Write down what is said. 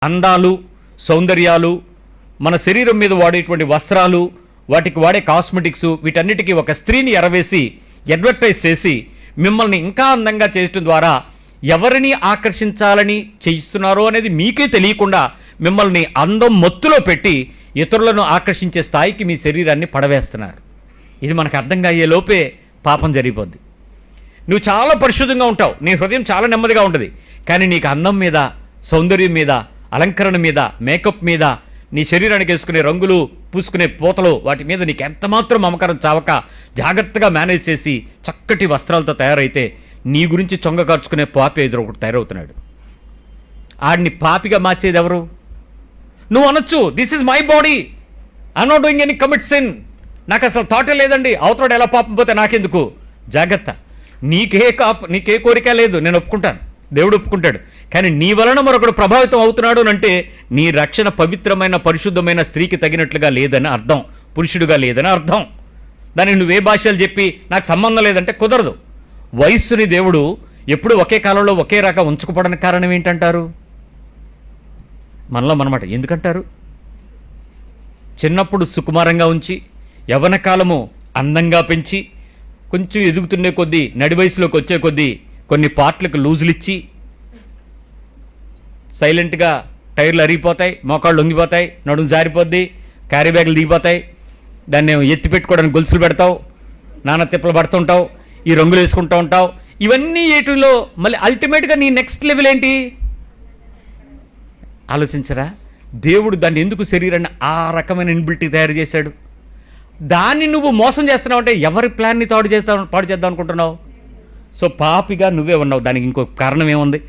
అందాలు, సౌందర్యాలు, మన శరీరం మీద వాడేటువంటి వస్త్రాలు, వాటికి వాడే కాస్మెటిక్స్, వీటన్నిటికీ ఒక స్త్రీని ఎరవేసి అడ్వర్టైజ్ చేసి మిమ్మల్ని ఇంకా అందంగా చేయడం ద్వారా ఎవరిని ఆకర్షించాలని చేయిస్తున్నారో అనేది మీకే తెలియకుండా మిమ్మల్ని అందం మత్తులో పెట్టి ఇతరులను ఆకర్షించే స్థాయికి మీ శరీరాన్ని పడవేస్తున్నారు. ఇది మనకు అర్థంగా అయ్యే లోపే పాపం జరిగిపోద్ది. నువ్వు చాలా పరిశుద్ధంగా ఉంటావు, నీ హృదయం చాలా నెమ్మదిగా ఉంటుంది, కానీ నీకు అందం మీద, సౌందర్యం మీద, అలంకరణ మీద, మేకప్ మీద, నీ శరీరానికి వేసుకునే రంగులు, పూసుకునే పూతలు, వాటి మీద నీకు ఎంతమాత్రం మమకారం చావక జాగ్రత్తగా మేనేజ్ చేసి చక్కటి వస్త్రాలతో తయారైతే నీ గురించి చొంగ కార్చుకునే పాపి ఎదురు ఒకటి తయారవుతున్నాడు. ఆడిని పాపిగా మార్చేది ఎవరు? నువ్వు అనొచ్చు, this is my body, I'm not doing any commit sin, నాకు అసలు థాటే లేదండి, అవతల ఎలా పాపం పోతే నాకెందుకు. జాగ్రత్త, నీకే కోరిక లేదు, నేను ఒప్పుకుంటాను, దేవుడు ఒప్పుకుంటాడు. కానీ నీ వలన మరొకడు ప్రభావితం అవుతున్నాడు అంటే నీ రక్షణ పవిత్రమైన పరిశుద్ధమైన స్త్రీకి తగినట్లుగా లేదని అర్థం, పురుషుడిగా లేదని అర్థం. దాన్ని నువ్వే భాషలు చెప్పి నాకు సంబంధం లేదంటే కుదరదు. వయస్సుని దేవుడు ఎప్పుడు ఒకే కాలంలో ఒకే రకం ఉంచుకోవడానికి కారణం ఏంటంటారు? మనలో మనమాట. ఎందుకంటారు? చిన్నప్పుడు సుకుమారంగా ఉంచి యవ్వన కాలము అందంగా పెంచి కొంచెం ఎదుగుతున్నే కొద్దీ, నడి వయసులోకి వచ్చే కొద్దీ కొన్ని పార్ట్లకు లూజులు ఇచ్చి సైలెంట్గా టైర్లు అరిగిపోతాయి, మోకాళ్ళు లొంగిపోతాయి, నడుము జారిపోద్ది, క్యారీ బ్యాగులు దిగిపోతాయి, దాన్ని ఎత్తి పెట్టుకోవడానికి గొలుసులు పెడతావు, నానా తిప్పలు పడుతుంటావు, ఈ రంగులు వేసుకుంటూ ఉంటావు. ఇవన్నీ ఏటిలో మళ్ళీ అల్టిమేట్గా నీ నెక్స్ట్ లెవెల్ ఏంటి ఆలోచించరా? దేవుడు దాన్ని ఎందుకు శరీరాన్ని ఆ రకమైన ఇన్బిల్టీ తయారు చేశాడు? దాన్ని నువ్వు మోసం చేస్తున్నావు అంటే ఎవరి ప్లాన్ని పాడు చేద్దాం అనుకుంటున్నావు? సో పాపిగా నువ్వే ఉన్నావు. దానికి ఇంకో కారణం ఏముంది?